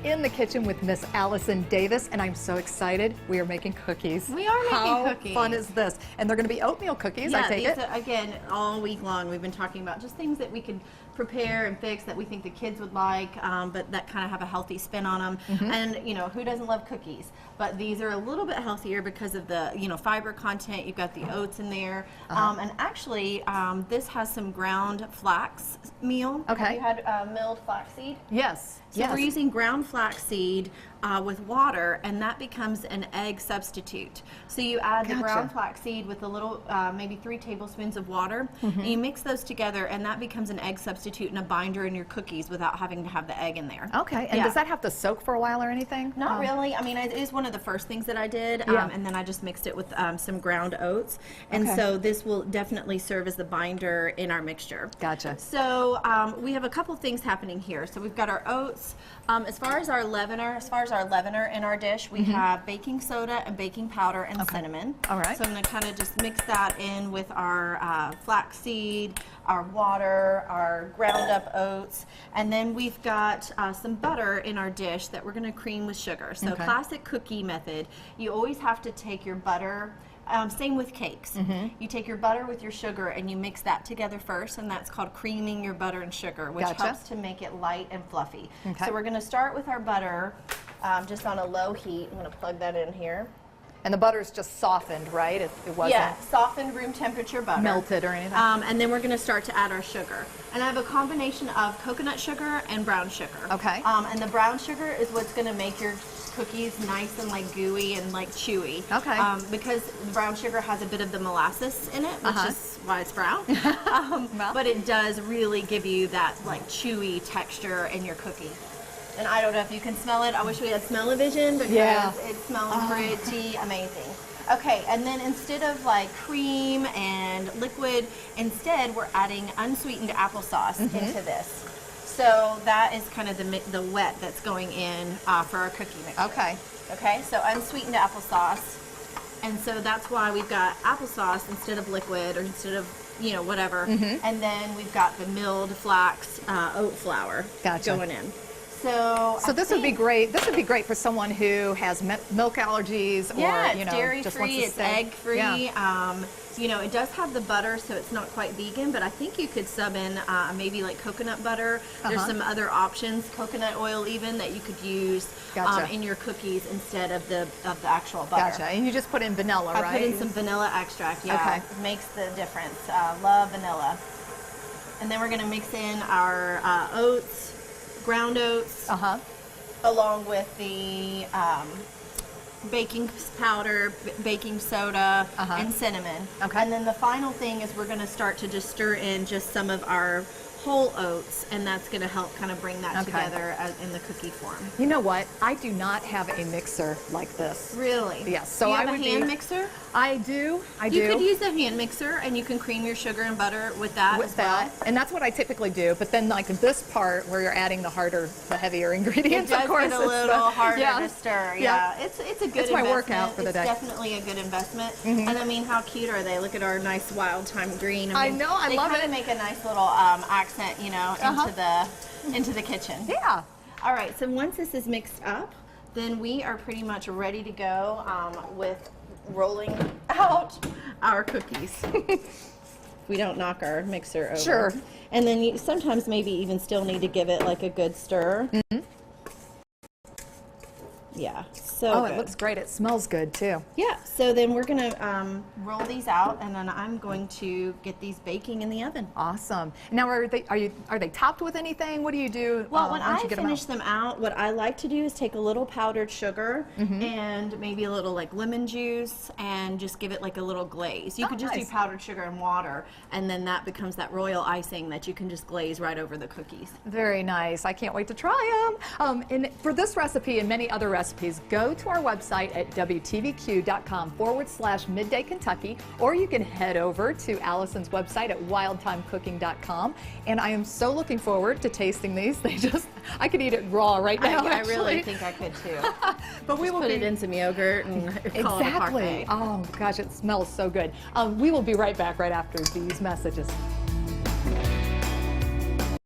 in the kitchen with Miss Allison Davis, and I'm so excited. We are making cookies. We are making cookies. How fun is this? And they're going to be oatmeal cookies, I take it? Again, all week long we've been talking about just things that we could prepare and fix that we think the kids would like, but that kind of have a healthy spin on them. And you know, who doesn't love cookies? But these are a little bit healthier because of the fiber content. You've got the oats in there, and actually this has some ground flax meal. Okay. Have you had milled flaxseed? Yes. So we're using ground flaxseed with water, and that becomes an egg substitute. So you add the ground flaxseed with a little, maybe 3 tablespoons of water, and you mix those together, and that becomes an egg substitute and a binder in your cookies without having to have the egg in there. Okay, and does that have to soak for a while or anything? Not really. I mean, it is one of the first things that I did, and then I just mixed it with some ground oats, and so this will definitely serve as the binder in our mixture. Gotcha. So we have a couple things happening here. So we've got our oats. As far as our leavener in our dish, we have baking soda and baking powder and cinnamon. All right. So I'm going to kind of just mix that in with our flaxseed, our water, our ground up oats, and then we've got some butter in our dish that we're going to cream with sugar. So classic cookie method, you always have to take your butter. Same with cakes. You take your butter with your sugar and you mix that together first, and that's called creaming your butter and sugar, which helps to make it light and fluffy. So we're going to start with our butter just on a low heat. I'm going to plug that in here. And the butter's just softened, right? It wasn't softened room temperature butter. Melted or anything. And then we're going to start to add our sugar. And I have a combination of coconut sugar and brown sugar. Okay. And the brown sugar is what's going to make your cookies nice and like gooey and like chewy. Okay. Because the brown sugar has a bit of the molasses in it, which is why it's brown. But it does really give you that like chewy texture in your cookie. And I don't know if you can smell it. I wish we had smell-o-vision because it's smelling pretty amazing. Okay, and then instead of like cream and liquid, instead we're adding unsweetened applesauce into this. So that is kind of the wet that's going in for our cookie mixture. Okay. Okay, so unsweetened applesauce. And so that's why we've got applesauce instead of liquid or instead of, whatever. And then we've got the milled flax oat flour going in. So this would be great. This would be great for someone who has milk allergies, or it's dairy-free, it's egg-free. It does have the butter, so it's not quite vegan, but I think you could sub in maybe like coconut butter. There's some other options, coconut oil even, that you could use in your cookies instead of the actual butter. Gotcha. And you just put in vanilla, right? I put in some vanilla extract. Yeah, it makes the difference. Love vanilla. And then we're going to mix in our oats. Ground oats, along with the baking powder, baking soda, and cinnamon. And then the final thing is we're going to start to just stir in just some of our whole oats, and that's going to help kind of bring that together in the cookie form. You know what? I do not have a mixer like this. Really? Yes. So do you have a hand mixer? I do. You could use a hand mixer, and you can cream your sugar and butter with that as well. And that's what I typically do. But then, like this part where you're adding the heavier ingredients, it does of course, get a little harder to stir. Yeah. It's a good investment. It's my workout for the day. It's definitely a good investment. And I mean, how cute are they? Look at our nice wild thyme green. I know. I love it. They kind of make a nice little accent, into the kitchen. Yeah. All right. So once this is mixed up, then we are pretty much ready to go with rolling out our cookies. We don't knock our mixer over. Sure. And then you sometimes maybe even still need to give it like a good stir. Yeah, so good. It looks great. It smells good too. Yeah, so then we're gonna roll these out, and then I'm going to get these baking in the oven. Awesome. Now, are they topped with anything? What do you do? Well, when I finish them out, what I like to do is take a little powdered sugar and maybe a little like lemon juice, and just give it like a little glaze. You could just do powdered sugar and water, and then that becomes that royal icing that you can just glaze right over the cookies. Very nice. I can't wait to try them. And for this recipe and many other recipes, go to our website at wtvq.com/Midday Kentucky, or you can head over to Allison's website at wildtimecooking.com. And I am so looking forward to tasting these. I could eat it raw right now. I really think I could too. But we will put it in some yogurt and call it a parfait. Oh gosh, it smells so good. We will be right back right after these messages.